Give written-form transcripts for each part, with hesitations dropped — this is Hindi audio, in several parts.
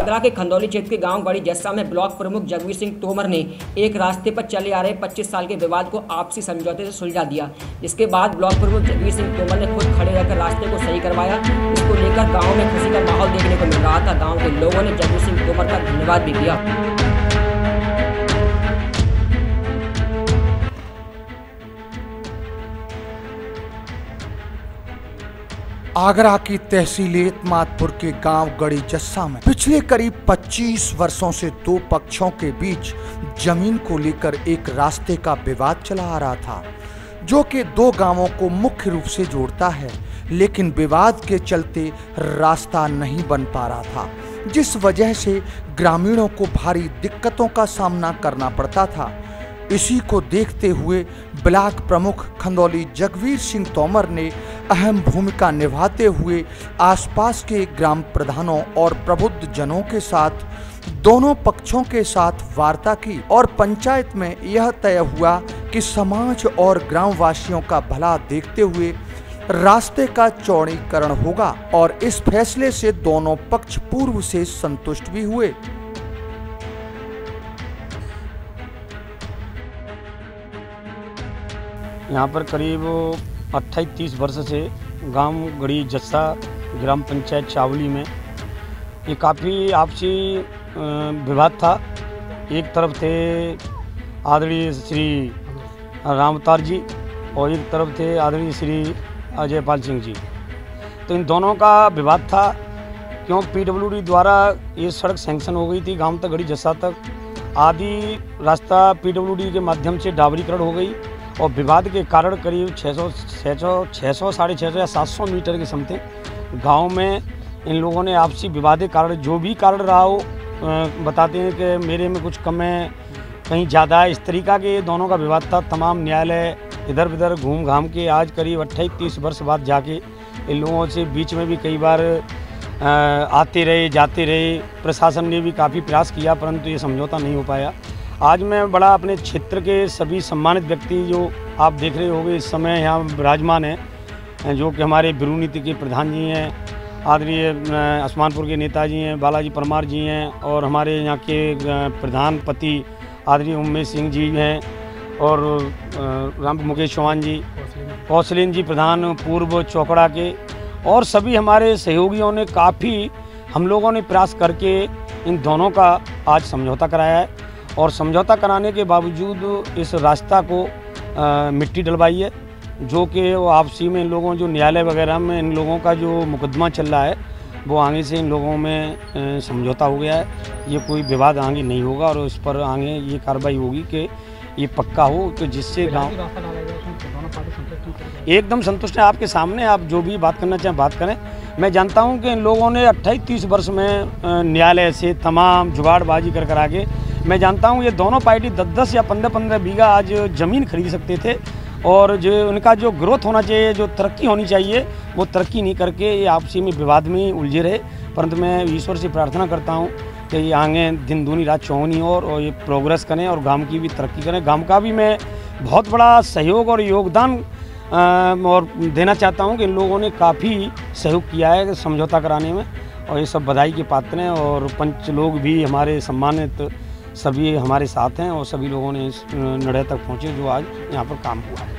आगरा के खंदौली क्षेत्र के गांव गढ़ी जस्सा में ब्लॉक प्रमुख जगवीर सिंह तोमर ने एक रास्ते पर चले आ रहे 25 साल के विवाद को आपसी समझौते से सुलझा दिया। जिसके बाद ब्लॉक प्रमुख जगवीर सिंह तोमर ने खुद खड़े रहकर रास्ते को सही करवाया। इसको लेकर गाँव में खुशी का माहौल देखने को मिल रहा था। गाँव के लोगों ने जगवीर सिंह तोमर का धन्यवाद भी किया। आगरा की तहसील एतमादपुर के गांव गढ़ी जस्सा में पिछले करीब 25 वर्षों से दो पक्षों के बीच जमीन को लेकर एक रास्ते का विवाद चला आ रहा था, जो कि दो गांवों को मुख्य रूप से जोड़ता है। लेकिन विवाद के चलते रास्ता नहीं बन पा रहा था, जिस वजह से ग्रामीणों को भारी दिक्कतों का सामना करना पड़ता था। इसी को देखते हुए ब्लॉक प्रमुख खंदौली जगवीर सिंह तोमर ने अहम भूमिका निभाते हुए आसपास के ग्राम प्रधानों और प्रबुद्ध जनों के साथ दोनों पक्षों के साथ वार्ता की और पंचायत में यह तय हुआ कि समाज और ग्रामवासियों का भला देखते हुए रास्ते का चौड़ीकरण होगा और इस फैसले से दोनों पक्ष पूर्व से संतुष्ट भी हुए। यहाँ पर करीब 28-30 वर्ष से गांव गढ़ी जस्सा ग्राम पंचायत चावली में ये काफ़ी आपसी विवाद था। एक तरफ थे आदरणीय श्री राम अवतार जी और एक तरफ थे आदरणीय श्री अजय पाल सिंह जी। तो इन दोनों का विवाद था, क्यों PWD द्वारा ये सड़क सैंक्शन हो गई थी गांव तक गढ़ी जस्सा तक। आदि रास्ता PWD के माध्यम से डाबरीकरण हो गई और विवाद के कारण करीब 600 साढ़े 600 या 700 मीटर के समथिंग गांव में इन लोगों ने आपसी विवाद के कारण जो भी कारण रहा हो, बताते हैं कि मेरे में कुछ कम है, कहीं ज़्यादा है, इस तरीका के दोनों का विवाद था। तमाम न्यायालय इधर उधर घूम घाम के आज करीब 28-30 वर्ष बाद जाके इन लोगों से बीच में भी कई बार आते रहे जाते रहे। प्रशासन ने भी काफ़ी प्रयास किया परंतु ये समझौता नहीं हो पाया। आज मैं बड़ा अपने क्षेत्र के सभी सम्मानित व्यक्ति जो आप देख रहे होंगे इस समय यहाँ विराजमान हैं, जो कि हमारे ब्यूरो नीति के प्रधान जी हैं, आदरणीय असमानपुर के नेताजी हैं, बालाजी परमार जी हैं और हमारे यहाँ के प्रधान पति आदरणीय उमेश सिंह जी हैं और राम मुकेश चौहान जी, कौशलेन जी प्रधान पूर्व चौकड़ा के और सभी हमारे सहयोगियों ने काफ़ी हम लोगों ने प्रयास करके इन दोनों का आज समझौता कराया है। और समझौता कराने के बावजूद इस रास्ता को मिट्टी डलवाई है, जो कि वो आपसी में इन लोगों जो न्यायालय वगैरह में इन लोगों का जो मुकदमा चल रहा है वो आगे से इन लोगों में समझौता हो गया है। ये कोई विवाद आगे नहीं होगा और इस पर आगे ये कार्रवाई होगी कि ये पक्का हो, तो जिससे गाँव एकदम संतुष्ट है। आपके सामने आप जो भी बात करना चाहें बात करें। मैं जानता हूँ कि इन लोगों ने 28-30 वर्ष में न्यायालय से तमाम जुगाड़बाजी कर आगे मैं जानता हूँ ये दोनों पार्टी 10-10 या 15-15 बीघा आज ज़मीन खरीद सकते थे और जो उनका जो ग्रोथ होना चाहिए, जो तरक्की होनी चाहिए, वो तरक्की नहीं करके ये आपसी में विवाद में उलझे रहे। परंतु मैं ईश्वर से प्रार्थना करता हूँ कि ये आगे दिन दूनी रात चौगुनी और ये प्रोग्रेस करें और गांव की भी तरक्की करें। गांव का भी मैं बहुत बड़ा सहयोग और योगदान और देना चाहता हूँ कि इन लोगों ने काफ़ी सहयोग किया है समझौता कराने में और ये सब बधाई के पात्र हैं और पंच लोग भी हमारे सम्मानित सभी हमारे साथ हैं और सभी लोगों ने इस निर्णय तक पहुँचे जो आज यहाँ पर काम हुआ है।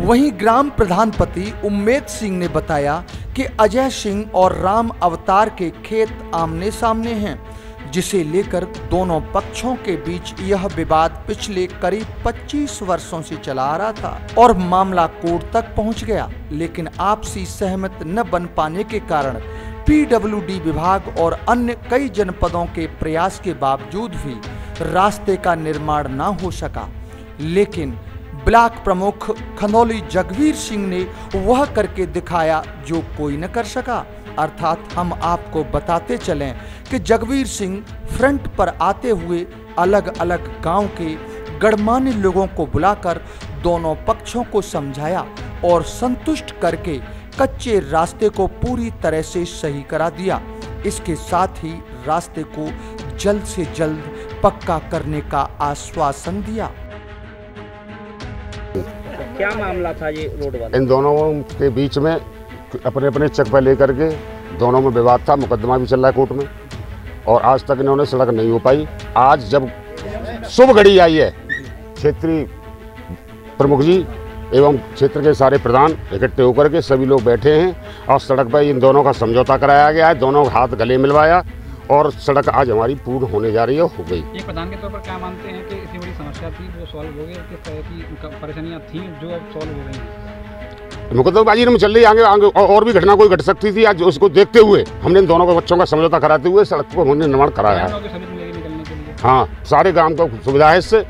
वहीं ग्राम प्रधानपति उम्मेद सिंह ने बताया कि अजय सिंह और राम अवतार के खेत आमने सामने हैं, जिसे लेकर दोनों पक्षों के बीच यह विवाद पिछले करीब 25 वर्षों से चला आ रहा था और मामला कोर्ट तक पहुंच गया। लेकिन आपसी सहमत न बन पाने के कारण PWD विभाग और अन्य कई जनपदों के प्रयास के बावजूद भी रास्ते का निर्माण न हो सका। लेकिन ब्लॉक प्रमुख खंदौली जगवीर सिंह ने वह करके दिखाया जो कोई न कर सका। अर्थात हम आपको बताते चलें कि जगवीर सिंह फ्रंट पर आते हुए अलग अलग गांव के गणमान्य लोगों को बुलाकर दोनों पक्षों को समझाया और संतुष्ट करके कच्चे रास्ते को पूरी तरह से सही करा दिया। इसके साथ ही रास्ते को जल्द से जल्द पक्का करने का आश्वासन दिया। क्या मामला था ये रोड वाला? इन दोनों के बीच में अपने अपने चक पर लेकर के दोनों में विवाद था, मुकदमा भी चल रहा है कोर्ट में, और आज तक इन्होंने सड़क नहीं हो पाई। आज जब शुभ घड़ी आई है, क्षेत्रीय प्रमुख जी एवं क्षेत्र के सारे प्रधान इकट्ठे होकर के सभी लोग बैठे हैं और सड़क पर इन दोनों का समझौता कराया गया है, दोनों हाथ गले मिलवाया और सड़क आज हमारी पूर्ण होने जा रही है, हो गई। एक प्रधान के तौर पर क्या मानते हैं कि इतनी बड़ी समस्या थी वो सॉल्व हो गई, किस तरह की परेशानियां थी जो अब सॉल्व हो गई हैं? मुकदमेबाजी में चल रही, आगे आगे और भी घटना कोई घट सकती थी। आज उसको देखते हुए हमने इन दोनों के बच्चों का समझौता कराते हुए सड़क को हमने निर्माण कराया है। हाँ, सारे गांव को सुविधा है इससे।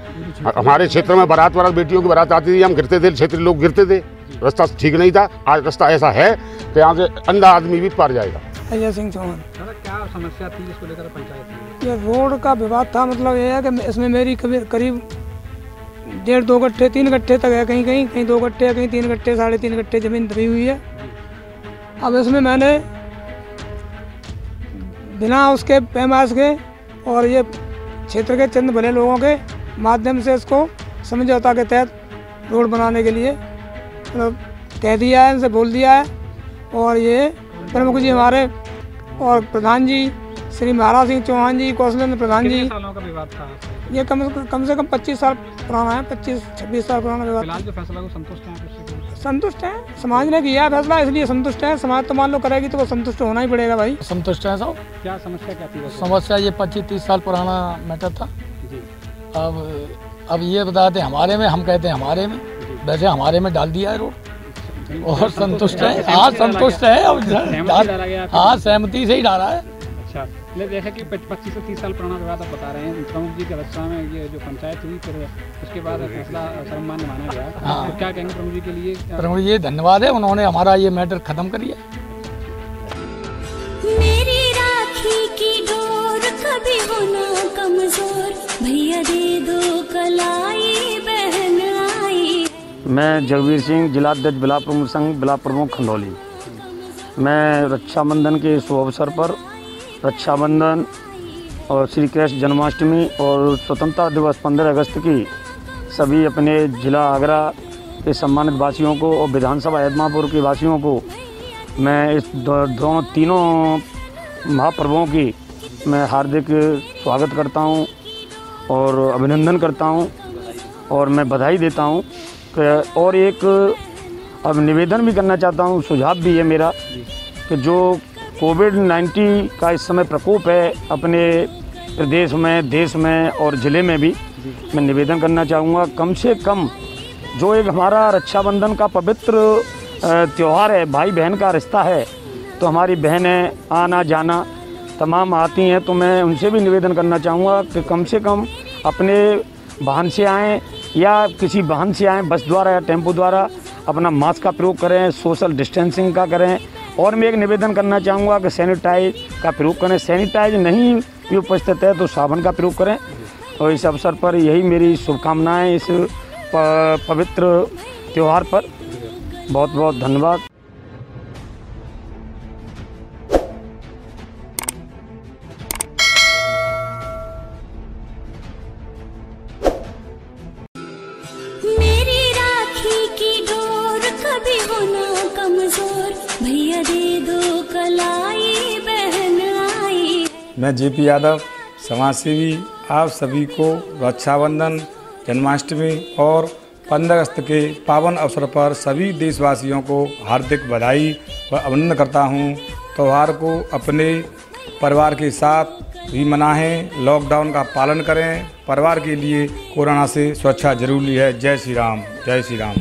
हमारे क्षेत्र में बारात बेटियों की बारात आती थी, हम गिरते थे, क्षेत्रीय लोग गिरते थे, रास्ता ठीक नहीं था। आज रास्ता ऐसा है कि यहाँ से अंधा आदमी भी पार जाएगा। अजय सिंह चौहान। क्या समस्या थी जिसको लेकर पंचायत में? ये रोड का विवाद था, मतलब ये है कि इसमें मेरी करीब 1.5-2 गट्ठे 3 गट्ठे तक है, कहीं 2 गट्ठे, कहीं 3 गट्ठे 3.5 गट्ठे जमीन दबी हुई है। अब इसमें मैंने बिना उसके पैमाइश के और ये क्षेत्र के चंद भले लोगों के माध्यम से इसको समझौता के तहत रोड बनाने के लिए मतलब कह दिया है, इनसे बोल दिया है। और ये प्रमुख जी हमारे और प्रधान जी श्री महाराज सिंह चौहान जी, कौशलेंद्र प्रधान जी। सालों का विवाद था ये कम से कम 25 साल पुराना है, 25-26 साल पुराना विवाद। फिलहाल जो फैसला को संतुष्ट हैं? संतुष्ट हैं, समाज ने किया फैसला इसलिए संतुष्ट है। समाज तो मान लो करेगी तो वो संतुष्ट होना ही पड़ेगा भाई। संतुष्ट है साहब। क्या समस्या क्या थी? समस्या ये 25-30 साल पुराना मैटर था। अब ये बताते हमारे में, हम कहते हैं हमारे में, वैसे हमारे में डाल दिया है रोड और संतुष्ट है। हाँ संतुष्ट है, अब हाँ सहमति से ही डाला है। अच्छा, जैसे कि 25 से 30 साल पुराना विवाद आप बता रहे हैं, प्रमुख जी की अध्यक्षता में ये जो पंचायत हुई, फिर उसके बाद फैसला सर्वमान्य माना गया। हाँ। तो क्या कहेंगे प्रमुख जी के लिए? प्रमुख जी धन्यवाद है, उन्होंने हमारा ये मैटर खत्म कर दिया। मेरी राखी की डोर कभी होना कमजोर, भैया दे दो कलाई बहन आई। मैं जगवीर सिंह, जिला अध्यक्ष ब्लॉक प्रमुख संघ, ब्लॉक प्रमुख खंडौली। मैं रक्षाबंधन के शुभ अवसर पर रक्षाबंधन और श्री कृष्ण जन्माष्टमी और स्वतंत्रता दिवस 15 अगस्त की सभी अपने जिला आगरा के सम्मानित वासियों को और विधानसभा एदमापुर के वासियों को मैं इस तीनों महापर्वों की मैं हार्दिक स्वागत करता हूं और अभिनंदन करता हूं और मैं बधाई देता हूं। और एक अब निवेदन भी करना चाहता हूं, सुझाव भी है मेरा कि जो कोविड-19 का इस समय प्रकोप है अपने प्रदेश में, देश में और ज़िले में भी, मैं निवेदन करना चाहूँगा कम से कम जो एक हमारा रक्षाबंधन का पवित्र त्यौहार है, भाई बहन का रिश्ता है, तो हमारी बहनें आना जाना तमाम आती हैं, तो मैं उनसे भी निवेदन करना चाहूँगा कि कम से कम अपने वाहन से आएँ या किसी वाहन से आएँ, बस द्वारा या टेम्पो द्वारा, अपना मास्क का प्रयोग करें, सोशल डिस्टेंसिंग का करें। और मैं एक निवेदन करना चाहूँगा कि सैनिटाइज का प्रयोग करें, सैनिटाइज नहीं भी उपस्थित है तो साबुन का प्रयोग करें। और इस अवसर पर यही मेरी शुभकामनाएं इस पवित्र त्यौहार पर। बहुत बहुत धन्यवाद। मेरी राखी की डोर कभी होना कमजोर, भैया दे दो कलाई बहन आई। मैं जेपी यादव, समाज सेवी, आप सभी को रक्षाबंधन, जन्माष्टमी और 15 अगस्त के पावन अवसर पर सभी देशवासियों को हार्दिक बधाई व अभिनंदन करता हूं। त्यौहार को अपने परिवार के साथ भी मनाएं, लॉकडाउन का पालन करें। परिवार के लिए कोरोना से सुरक्षा जरूरी है। जय श्री राम, जय श्री राम।